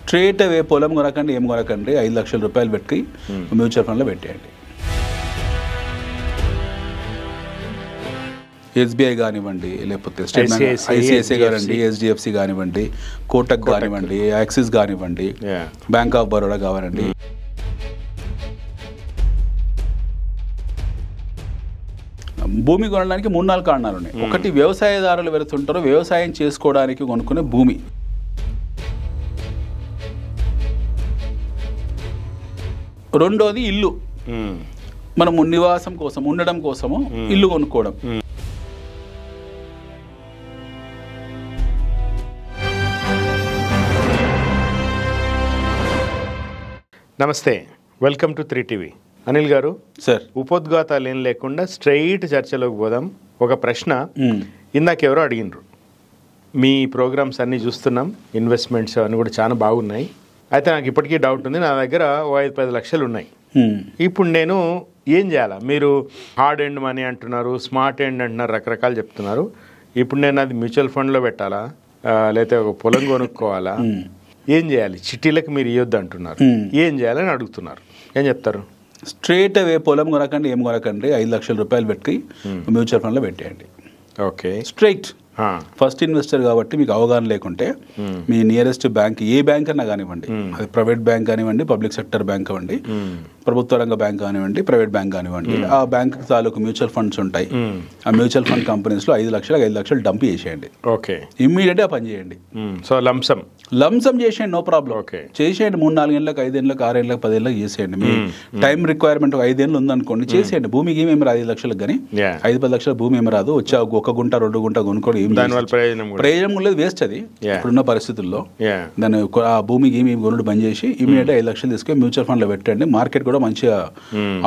Straight away పొలం కొనకండి, ఏం కొనకండి, 5 లక్షల రూపాయలు పెట్టి మ్యూచువల్ ఫండ్లో పెట్టేయండి. ఎస్బీఐ కానివ్వండి, లేకపోతే స్టేట్ బ్యాంక్, ఐసిఐసిఐ కానివ్వండి, హెచ్డిఎఫ్సి కానివ్వండి, కోటక్ కానివ్వండి, యాక్సిస్ కానివ్వండి, బ్యాంక్ ఆఫ్ బరోడా కానివ్వండి. భూమి కొనడానికి 3-4 కారణాలు ఉన్నాయి. ఒకటి, వ్యవసాయదారులు వెళ్తుంటారు, వ్యవసాయం చేసుకోవడానికి కొనుక్కునే భూమి. రెండోది ఇల్లు, మనము నివాసం కోసం ఉండడం కోసము ఇల్లు కొనుక్కోవడం. నమస్తే, వెల్కమ్ టు 3TV. అనిల్ గారు, సార్, ఉపోద్ఘాతాలు ఏం లేకుండా స్ట్రైట్ చర్చలోకి పోదాం. ఒక ప్రశ్న ఇందాకెవరో అడిగినరు. మీ ప్రోగ్రామ్స్ అన్నీ చూస్తున్నాం, ఇన్వెస్ట్మెంట్స్ అన్నీ కూడా చాలా బాగున్నాయి. అయితే నాకు ఇప్పటికీ డౌట్ ఉంది, నా దగ్గర 5-10 లక్షలు ఉన్నాయి. ఇప్పుడు నేను ఏం చేయాలా? మీరు హార్డ్ ఎండ్ మనీ అంటున్నారు, స్మార్ట్ ఎండ్ అంటున్నారు, రకరకాలు చెప్తున్నారు. ఇప్పుడు నేను అది మ్యూచువల్ ఫండ్లో పెట్టాలా, లేకపోతే ఒక పొలం కొనుక్కోవాలా, ఏం చేయాలి? చిట్టీలకు మీరు ఇవ్వద్దు అంటున్నారు, ఏం చేయాలని అడుగుతున్నారు. ఏం చెప్తారు? స్ట్రేట్ అవే పొలం కొనకండి, ఏం కొనకండి, 5 లక్షల రూపాయలు పెట్టి మ్యూచువల్ ఫండ్లో పెట్టేయండి. Okay, straight. ఫస్ట్ ఇన్వెస్టర్ కాబట్టి మీకు అవగాహన లేకుంటే మీ నియరెస్ట్ బ్యాంక్, ఏ బ్యాంక్ అన్నా కానివ్వండి, అది ప్రైవేట్ బ్యాంక్ కానివ్వండి, పబ్లిక్ సెక్టర్ బ్యాంక్ కానివ్వండి, ప్రభుత్వ రంగ బ్యాంక్ కానివ్వండి, ప్రైవేట్ బ్యాంక్ కానివ్వండి, ఆ బ్యాంక్ తాలూకు మ్యూచువల్ ఫండ్స్ ఉంటాయి. ఆ మ్యూచువల్ ఫండ్ కంపెనీస్లో 5 లక్షలు డంప్ చేసేయండి. ఓకే, ఇమ్మీడియట్గా పని చేయండి. సో లంసమ్ చేసేయండి, నో ప్రాబ్లం. చేసేయండి, 3-4 ఏళ్ళకి, 5 ఏళ్ళకి, 6 ఏళ్ళకి, 10 ఏళ్ళకి చేసేయండి. మీ టైం రిక్వైర్మెంట్ 5 ఏళ్ళు ఉందనుకోండి, చేసేయండి. భూమికి ఏమేమి రాదు 5 లక్షలకు, కానీ 5-10 లక్షల భూమి ఏమి రాదు. వచ్చి 1 గుంట 2 గుంట కొనుక్కోండి, ప్రయోజనం లేదు, వేస్ట్ అది ఇప్పుడున్న పరిస్థితుల్లో. దాన్ని ఆ భూమికి ఏమి కొనుడు బంద్ చేసి ఇమీడియట్ 5 లక్షలు తీసుకొని మ్యూచువల్ ఫండ్ లో పెట్టండి. మార్కెట్ కూడా మంచిగా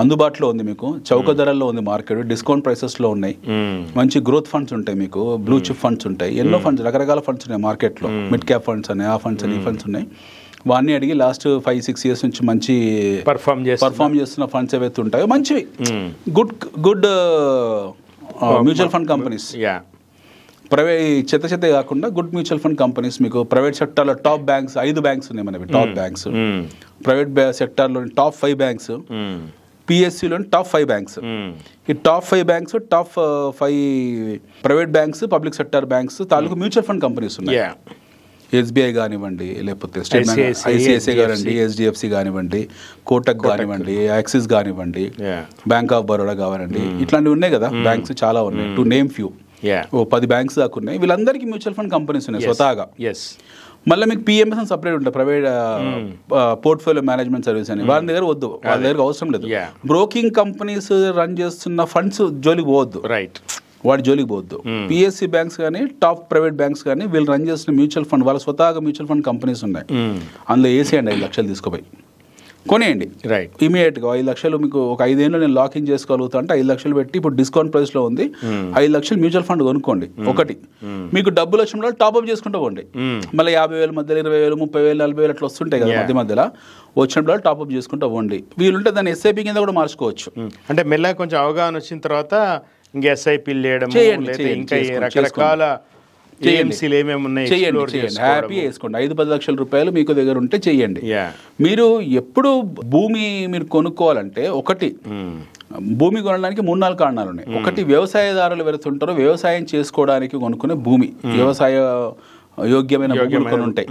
అందుబాటులో ఉంది, మీకు చౌక ధరల్లో ఉంది మార్కెట్, డిస్కౌంట్ ప్రైసెస్ లో ఉన్నాయి. మంచి గ్రోత్ ఫండ్స్ ఉంటాయి, మీకు బ్లూ చిప్ ఫండ్స్ ఉంటాయి, ఎన్నో ఫండ్స్, రకరకాల ఫండ్స్ ఉన్నాయి మార్కెట్ లో. మిడ్ క్యాప్ ఫండ్స్ అని, ఆ ఫండ్స్ అని, ఈ ఫండ్స్ ఉన్నాయి. వాడిని అడిగి లాస్ట్ 5-6 ఇయర్స్ నుంచి మంచి పర్ఫామ్ చేస్తున్న ఫండ్స్ ఏవైతే ఉంటాయో మంచివి, good mutual fund companies, private చెత్త కాకుండా గుడ్ మ్యూచువల్ ఫండ్ కంపెనీస్. మీకు ప్రైవేట్ సెక్టార్లో టాప్ బ్యాంక్స్ 5 బ్యాంక్స్ ఉన్నాయి మనవి, టాప్ బ్యాంక్స్. ప్రైవేట్ సెక్టార్లో టాప్ 5 బ్యాంక్స్, పిఎస్సిలోని టాప్ 5 బ్యాంక్స్. ఈ top 5 banks, top 5 private banks, public sector banks తాలూకు మ్యూచువల్ ఫండ్ కంపెనీస్ ఉన్నాయి. ఎస్బీఐ కానివ్వండి, లేకపోతే స్టేట్ బ్యాంక్, ఐసిఐసిఐ కానివ్వండి, హెచ్డిఎఫ్సి కానివ్వండి, కోటక్ కానివ్వండి, యాక్సిస్ కానివ్వండి, బ్యాంక్ ఆఫ్ బరోడా కానివ్వండి, ఇట్లాంటివి ఉన్నాయి కదా బ్యాంక్స్, చాలా ఉన్నాయి. టు నేమ్ ఫ్యూ, 10 బ్యాంక్స్ దాకా ఉన్నాయి. వీళ్ళందరికీ మ్యూచువల్ ఫండ్ కంపెనీస్ ఉన్నాయి స్వతహాగా. మళ్ళీ మీకు పిఎంఎస్ అని సపరేట్ ఉంటాయి, ప్రైవేట్ పోర్ట్ఫోలియో మేనేజ్మెంట్ సర్వీస్ అని. వాళ్ళ దగ్గర వద్దు, వాళ్ళ దగ్గర అవసరం లేదు. బ్రోకింగ్ కంపెనీస్ రన్ చేస్తున్న ఫండ్స్ జోలికి పోవద్దు, వాడి జోలికి పోవద్దు. పిఎస్సి బ్యాంక్స్ కానీ, టాప్ ప్రైవేట్ బ్యాంక్స్ కానీ, వీళ్ళు రన్ చేస్తున్న మ్యూచువల్ ఫండ్, వాళ్ళ స్వతహాగా మ్యూచువల్ ఫండ్ కంపెనీస్ ఉన్నాయి. అందులో వేసేయండి, 5 లక్షలు తీసుకుపోయి కొనేయండి ఇమీడియట్గా. 5 లక్షలు మీకు ఒక 5 ఏళ్ళు నేను లాక్ ఇన్ చేసుకోగలుగుతా అంటే 5 లక్షలు పెట్టి, ఇప్పుడు డిస్కౌంట్ ప్రైస్ లో ఉంది, 5 లక్షలు మ్యూచువల్ ఫండ్ కొనుక్కోండి. ఒకటి, మీకు డబ్బులు వచ్చిన టాప్అప్ చేసుకుంటూ పోండి. మళ్ళీ 50,000 మధ్యలో 20,000, 30,000, 40,000 అట్లా వస్తుంటాయి కదా మధ్యలో. వచ్చినప్పుడు టాప్అప్ చేసుకుంటూ పోండి. వీలుంటే దాన్ని ఎస్ఐపి కింద కూడా మార్చుకోవచ్చు. అంటే మెల్లగా కొంచెం అవగాహన వచ్చిన తర్వాత ఇంకా ఎస్ఐపీలు చేయడం, ఇంకా రకరకాల హ్యాపీ వేసుకోండి. 5-10 లక్షల రూపాయలు మీకు దగ్గర ఉంటే చెయ్యండి. మీరు ఎప్పుడు భూమి మీరు కొనుక్కోవాలంటే, ఒకటి, భూమి కొనడానికి 3-4 కారణాలు ఉన్నాయి. ఒకటి, వ్యవసాయదారులు వెళ్తుంటారు, వ్యవసాయం చేసుకోవడానికి కొనుక్కునే భూమి, వ్యవసాయ యోగ్యమైన భూములు ఉంటాయి.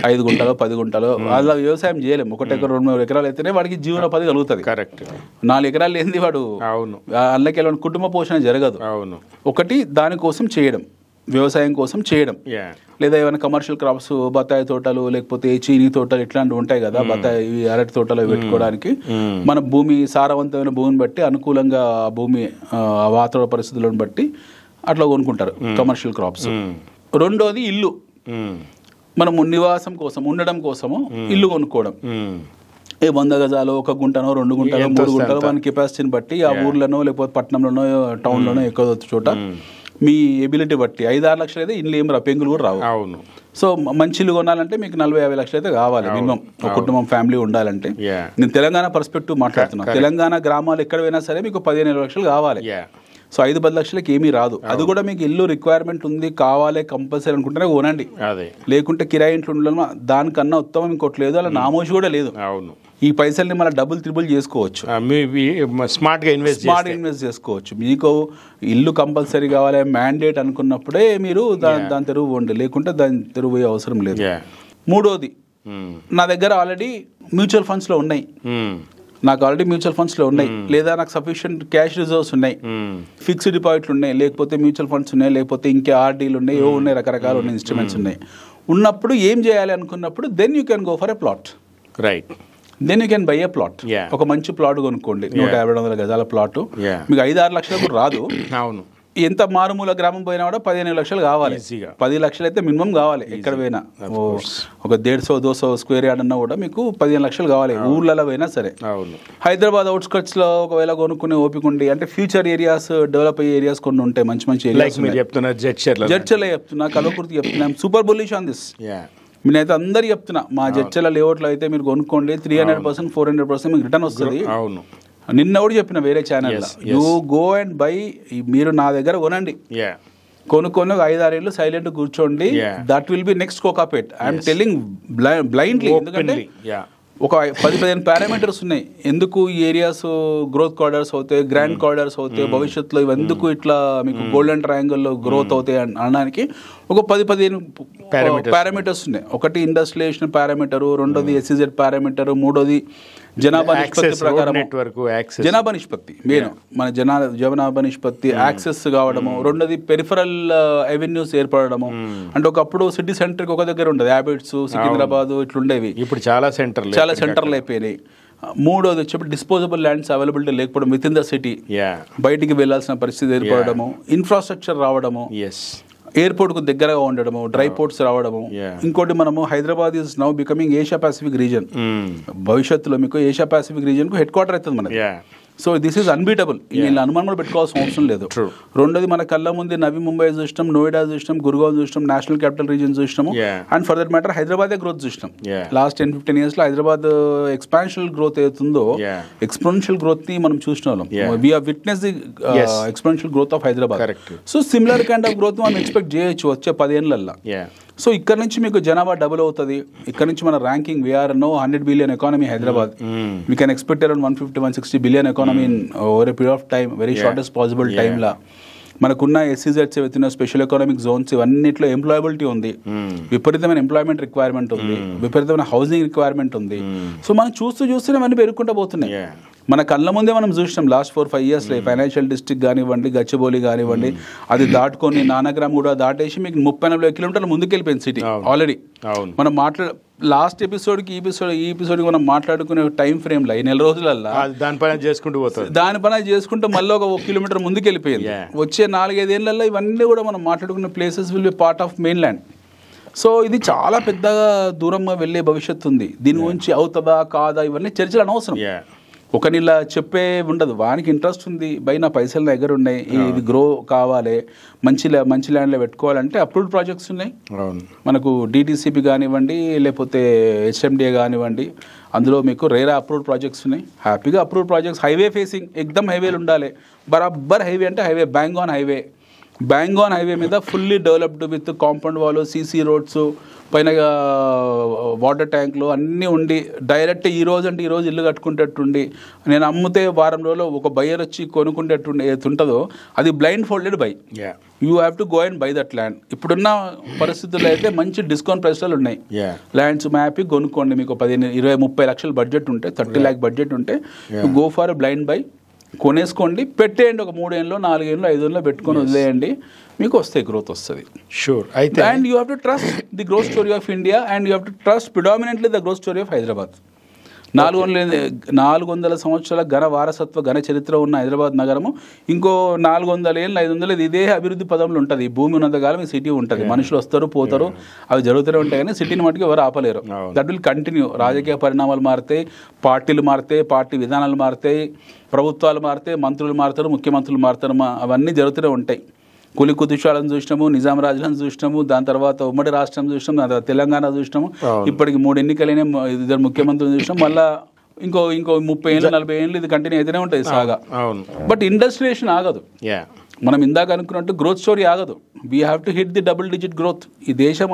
5 గుంటలు 10 గుంటలు అలా వ్యవసాయం చేయలేము. 1 ఎకరం 2-3 ఎకరాలు అయితేనే వాడికి జీవనోపాధి కలుగుతుంది. కరెక్ట్. 4 ఎకరాలు ఏంది వాడు, అందులోకి కుటుంబ పోషణ జరగదు. ఒకటి, దానికోసం చేయడం, వ్యవసాయం కోసం చేయడం. లేదా ఏమైనా కమర్షియల్ క్రాప్స్, బత్తాయి తోటలు, లేకపోతే చీనీ తోటలు, ఇట్లాంటివి ఉంటాయి కదా, బత్తాయి అరటి తోటలు పెట్టుకోవడానికి మన భూమి సారవంతమైన భూమిని బట్టి, అనుకూలంగా భూమి వాతావరణ పరిస్థితులను బట్టి అట్లా కొనుక్కుంటారు కమర్షియల్ క్రాప్స్. రెండోది ఇల్లు, మనము నివాసం కోసం ఉండడం కోసము ఇల్లు కొనుక్కోవడం. 100 గజాలు, 1 గుంటనో, 2 గుంటలో, 3 గుంటలో, మన కెపాసిటీని బట్టి ఆ ఊర్లోనో లేకపోతే పట్టణంలోనో టౌన్లోనో ఎక్కువ చోట మీ ఎబిలిటీ బట్టి 5-6 లక్షలు అయితే ఇల్లు ఏం రా, పెంగులు కూడా రావు. అవును. సో మంచి ఇల్లు కొనాలంటే మీకు 40-50 లక్షలు అయితే కావాలి మినిమం, ఒక కుటుంబం ఫ్యామిలీ ఉండాలంటే. నేను తెలంగాణ పర్స్పెక్టివ్ మాట్లాడుతున్నాను. తెలంగాణ గ్రామాలు ఎక్కడ పోయినా సరే మీకు 15-20 లక్షలు కావాలి. సో 5-10 లక్షలకి ఏమీ రాదు. అది కూడా మీకు ఇల్లు రిక్వైర్మెంట్ ఉంది కావాలి కంపల్సరీ అనుకుంటేనే కొనండి, లేకుంటే కిరాయి ఇంట్లో ఉండడం దానికన్నా ఉత్తమం ఇంకోటి లేదు. అలా నామోషి కూడా లేదు. అవును, ఈ పైసల్ని మళ్ళీ డబుల్ త్రిబుల్ చేసుకోవచ్చు, స్మార్ట్గా ఇన్వెస్ట్ చేసుకోవచ్చు. మీకు ఇల్లు కంపల్సరీ కావాలి మ్యాండేట్ అనుకున్నప్పుడే మీరు దాని తెరువు పోండి, లేకుంటే దాని తెరువు పోయే అవసరం లేదు. మూడోది, నా దగ్గర ఆల్రెడీ మ్యూచువల్ ఫండ్స్లో ఉన్నాయి, లేదా నాకు సఫిషియెంట్ క్యాష్ రిజర్వ్స్ ఉన్నాయి, ఫిక్స్డ్ డిపాజిట్లు ఉన్నాయి, లేకపోతే మ్యూచువల్ ఫండ్స్ ఉన్నాయి, లేకపోతే ఇంకా ఆర్డీలు ఉన్నాయి, ఏవో ఉన్నాయి, రకరకాల ఉన్నాయి ఇన్స్ట్రుమెంట్స్ ఉన్నాయి. ఉన్నప్పుడు ఏం చేయాలి అనుకున్నప్పుడు then you can go for a plot. Right, then you can buy a plot. ఒక మంచి ప్లాట్ కొనుక్కోండి, 150-200 గజాల ప్లాట్. మీకు 5-6 లక్షలకు రాదు. అవును, ఎంత మారుమూల గ్రామం పోయినా కూడా 15 లక్షలు కావాలి, 10 లక్షలు అయితే మినిమం కావాలి. ఎక్కడ పోయినా ఒక 150-200 స్క్వేర్ యార్డ్ అన్నా కూడా మీకు 15 లక్షలు కావాలి, ఊర్లలో పోయినా సరే. హైదరాబాద్ అవుట్స్కట్స్ లో ఒకవేళ కొనుక్కునే ఓపిక ఉండి, అంటే ఫ్యూచర్ ఏరియాస్ డెవలప్ అయ్యే ఏరియాస్ కొన్ని ఉంటాయి, మంచి మంచి ఏరియాస్. జడ్చర్ల చెప్తున్నా, కలవకుర్తి చెప్తున్నా, సూపర్ బుల్లిష్ ఆన్ దిస్. నేనైతే అందరు చెప్తున్నా, మా జడ్చర్ల లేఅవుట్లో అయితే మీరు కొనుక్కోండి, 300%, 400% మీకు రిటర్న్ వస్తుంది. అవును, నిన్న కూడా చెప్పిన వేరే channel, you go and by, మీరు నా దగ్గర కొనండి, కొనుక్కొని 5-6 ఏళ్ళు సైలెంట్ కూర్చోండి, that will be next Kokapet. I'm telling blindly. ఎందుకంటే ఒక 10-15 పారామీటర్స్ ఉన్నాయి ఎందుకు ఈ ఏరియాస్ గ్రోత్ కారిడార్స్ అవుతాయి, గ్రాండ్ కారిడార్స్ అవుతాయి, భవిష్యత్తులో ఇవి ఎందుకు ఇట్లా మీకు గోల్డెన్ ట్రయాంగిల్లో గ్రోత్ అవుతాయి అనడానికి ఒక 10-15 పారామీటర్స్ ఉన్నాయి. ఒకటి ఇండస్ట్రియలైజేషన్ పారామీటరు, రెండోది ఎస్సీజెడ్ పారామీటరు, మూడోది జనాభా నిష్పత్తి ప్రకారం జనాభా నిష్పత్తి మెయిన్ మన జనాభా నిష్పత్తి యాక్సెస్ కావడము, రెండోది పెరిఫరల్ అవెన్యూస్ ఏర్పడము. అంటే ఒకప్పుడు సిటీ సెంటర్ ఒక దగ్గర ఉండదు, హ్యాబిట్స్ సికింద్రాబాద్ ఇట్లుండేవి, ఇప్పుడు చాలా సెంటర్లు అయిపోయినాయి. మూడోది వచ్చి డిస్పోజబుల్ ల్యాండ్స్ అవైలబిలిటీ లేకపోవడం విత్ ఇన్ ద సిటీ, బయటికి వెళ్లాల్సిన పరిస్థితి ఏర్పడము, ఇన్ఫ్రాస్ట్రక్చర్ రావడము, ఎయిర్పోర్ట్ కు దగ్గరగా ఉండడము, డ్రై పోర్ట్స్ రావడము. ఇంకోటి మనము Hyderabad is now becoming Asia Pacific reason. భవిష్యత్తులో మీకు ఏషియా పాసిఫిక్ రీజన్ కు హెడ్ క్వార్టర్ అవుతుంది మనకి. సో దిస్ ఈజ్ అన్బీటబుల్, వీళ్ళు అనుమానం పెట్టుకోవాల్సిన అవసరం లేదు. రెండోది మన కళ్ళ ముందు నవీ ముంబై చూసినాం, నోయిడా చూసినాం, గురుగావ్ చూసినాం, నేషనల్ క్యాపిటల్ రీజన్ చూసినాము, అండ్ ఫర్ దట్ మ్యాటర్ హైదరాబాదే గ్రోత్ చూసినాం. లాస్ట్ 10-15 years లో హైదరాబాద్ ఎక్స్పాన్షనల్ గ్రోత్ అవుతుందో, ఎక్స్పోనెన్షియల్ గ్రోత్ ని మనం చూసిన వాళ్ళం. We have witness the exponential growth of Hyderabad. So similar kind of growth మనం ఎక్స్పెక్ట్ చేయొచ్చు వచ్చే 10 ఏళ్లలో. సో ఇక్కడ నుంచి మీకు జనాభా డబుల్ అవుతుంది. ఇక్కడ నుంచి మన ranking we are 100 billion economy Hyderabad. We can expect around 150-160 billion economy in over a period of time, very shortest possible టైమ్లా. మనకున్న ఎస్సీజెడ్స్ విత్ స్పెషల్ ఎకనామిక్ జోన్స్ ఇవన్నిట్లో ఎంప్లాయబిలిటీ ఉంది, విపరీతమైన ఎంప్లాయ్మెంట్ రిక్వైర్మెంట్ ఉంది, విపరీతమైన హౌసింగ్ రిక్వైర్మెంట్ ఉంది. సో మనం చూస్తూనే అవన్నీ పెరుగుకుంటూ పోతున్నాయి. మన కళ్ళ ముందే మనం చూసినాం లాస్ట్ 4-5 years ఫైనాన్షియల్ డిస్ట్రిక్ట్ కానివ్వండి, గచ్చిబౌలి కానివ్వండి, అది దాటుకొని నానగ్రామ్ కూడా దాటేసి మీకు 30-40 kilometers ముందుకెళ్ళిపోయింది సిటీ ఆల్రెడీ. మనం లాస్ట్ ఎపిసోడ్కి ఈ ఎపిసోడ్కి మనం మాట్లాడుకునే టైం ఫ్రేమ్లో ఈ 4 రోజులల్లో దాని పని చేసుకుంటూ మళ్ళీ ఒక 1 kilometer ముందుకు వెళ్ళిపోయింది. వచ్చే 4-5 ఏళ్లలో ఇవన్నీ కూడా మనం మాట్లాడుకున్న places will be part of main land. So ఇది చాలా పెద్దగా దూరంగా వెళ్ళే భవిష్యత్తు ఉంది. దీని గురించి అవుతుందా కాదా ఇవన్నీ చర్చలు అనవసరం. ఒకనిలా చెప్పే ఉండదు, వానికి ఇంట్రెస్ట్ ఉంది, బై నా పైసలు నా దగ్గర ఉన్నాయి, ఇది గ్రో కావాలి, మంచి ల్యాండ్లో పెట్టుకోవాలంటే అప్రూవ్డ్ ప్రాజెక్ట్స్ ఉన్నాయి మనకు. డిటిసిపి కానివ్వండి, లేకపోతే హెచ్ఎండిఏ కానివ్వండి, అందులో మీకు రేరా అప్రూవ్డ్ ప్రాజెక్ట్స్ ఉన్నాయి. హ్యాపీగా అప్రూవ్డ్ ప్రాజెక్ట్స్, హైవే ఫేసింగ్, ఎక్దమ్ హైవేలు ఉండాలి, బరాబర్ హైవే అంటే హైవే, బ్యాంగ్ ఆన్ హైవే మీద fully developed with compound wall, CC roads, పైన వాటర్ ట్యాంకులు అన్నీ ఉండి, డైరెక్ట్ ఈ రోజు ఇల్లు కట్టుకుంటట్టుండి, నేను అమ్మితే వారం రోజులు ఒక బయ్యర్ వచ్చి కొనుక్కుంటట్టుండి ఏతుంటుందో అది blind folded by. You have to go and by that land. ఇప్పుడున్న పరిస్థితుల్లో అయితే మంచి డిస్కౌంట్ ప్రైస్లు ఉన్నాయి ల్యాండ్స్, మ్యాపీ కొనుక్కోండి. మీకు 15-20-30 లక్షల బడ్జెట్ ఉంటే, 30 lakh బడ్జెట్ ఉంటే, గో ఫర్ బ్లైండ్ బై, కొనేసుకోండి, పెట్టేయండి. ఒక 3 ఏళ్ళు 4 ఏళ్ళు 5 ఏళ్ళు పెట్టుకొని వదిలేయండి, మీకు వస్తాయి, గ్రోత్ వస్తుంది. షూర్. అయితే and you have to trust the growth story of India and you have to trust predominantly the growth story of Hyderabad. 400 సంవత్సరాల ఘన వారసత్వ ఘన చరిత్ర ఉన్న హైదరాబాద్ నగరము ఇంకో 400 ఏళ్ళు 500 ఇదే అభివృద్ధి పదంలో ఉంటుంది. భూమి ఉన్నంతకాలం ఈ సిటీ ఉంటుంది, మనుషులు వస్తారు పోతారు, అవి జరుగుతూనే ఉంటాయి, కానీ సిటీని మటుకు ఎవరు ఆపలేరు. That will continue. రాజకీయ పరిణామాలు మారుతాయి, పార్టీలు మారుతాయి, పార్టీ విధానాలు మారుతాయి, ప్రభుత్వాలు మారుతాయి, మంత్రులు మారుతారు, ముఖ్యమంత్రులు మారుతారు, అవన్నీ జరుగుతూనే ఉంటాయి. కులి కుతుషాలను చూసినాము, నిజాం రాజులను చూసినాము, దాని తర్వాత ఉమ్మడి రాష్ట్రం చూసినాము, దాని తర్వాత తెలంగాణ చూసినాము, ఇప్పటికి 3 ఎన్నికలైన 2 ముఖ్యమంత్రులు చూసినాం, మళ్ళీ ఇంకో 30 ఏళ్ళు 40 ఏళ్ళు ఇది కంటిన్యూ అయితేనే ఉంటుంది సాగా. అవును. బట్ ఇండస్ట్రియలైజేషన్ ఆగదు. మనం ఇందాక అనుకున్నట్టు గ్రోత్ స్టోరీ ఆగదు. We have to hit the double digit growth. ఈ దేశం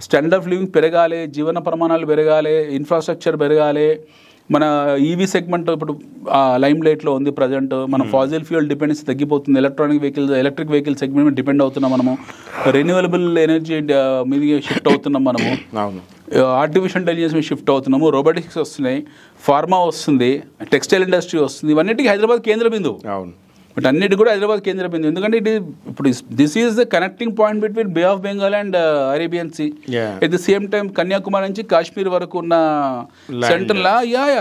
స్టాండర్డ్ ఆఫ్ లివింగ్ పెరగాలి, జీవన ప్రమాణాలు పెరగాలి, ఇన్ఫ్రాస్ట్రక్చర్ పెరగాలి. మన ఈవీ సెగ్మెంట్ ఇప్పుడు లైమ్ లైట్లో ఉంది ప్రజెంట్. మన ఫాజిల్ ఫ్యూయల్ డిపెండెన్సీ తగ్గిపోతుంది. ఎలక్ట్రిక్ వెహికల్ సెగ్మెంట్ మీద డిపెండ్ అవుతున్నాం మనము. రెన్యూవలబుల్ ఎనర్జీ మీద షిఫ్ట్ అవుతున్నాం మనము. ఆర్టిఫిషియల్ ఇంటెలిజెన్స్ మీద షిఫ్ట్ అవుతున్నాము. రోబోటిక్స్ వస్తున్నాయి, ఫార్మా వస్తుంది, టెక్స్టైల్ ఇండస్ట్రీ వస్తుంది. ఇవన్నిటికీ హైదరాబాద్ కేంద్ర బిందువు. అవును. బట్ అన్నిటి కూడా హైదరాబాద్ కేంద్ర బిందువు. ఎందుకంటే ఇప్పుడు this is the connecting point between bay of Bengal and Arabian sea. At the same time Kanyakumari నుంచి కాశ్మీర్ వరకు ఉన్న సెంటర్లా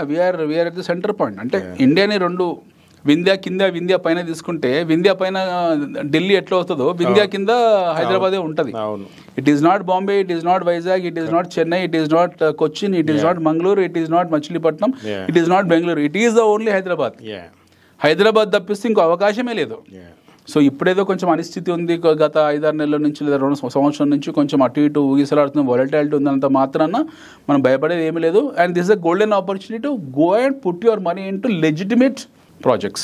వీఆర్ ఎట్ ద సెంటర్ పాయింట్. అంటే ఇండియాని రెండు, వింధ్యా కింద వింధ్యా పైన తీసుకుంటే, వింధ్యా పైన ఢిల్లీ ఎట్లా అవుతుందో వింధ్యా కింద హైదరాబాదే ఉంటుంది. It is not Bombay, it is not Vizag, it is not Chennai, it is not Cochin, it is not Mangaluru, it is not Machilipatnam, it is not Bengaluru. It is the only Hyderabad. Hyderabad తప్పిస్తే ఇంకో అవకాశమే లేదు. సో ఇప్పుడేదో కొంచెం అనిశ్చితి ఉంది, గత 5-6 నెలల నుంచి లేదా 2 సంవత్సరం నుంచి కొంచెం అటు ఇటు ఊగిసలాడుతున్న వాలటాలిటీ ఉందంత మాత్రాన మనం భయపడేది ఏమీ లేదు. And this is a golden opportunity to go and put your money in to legitimate projects.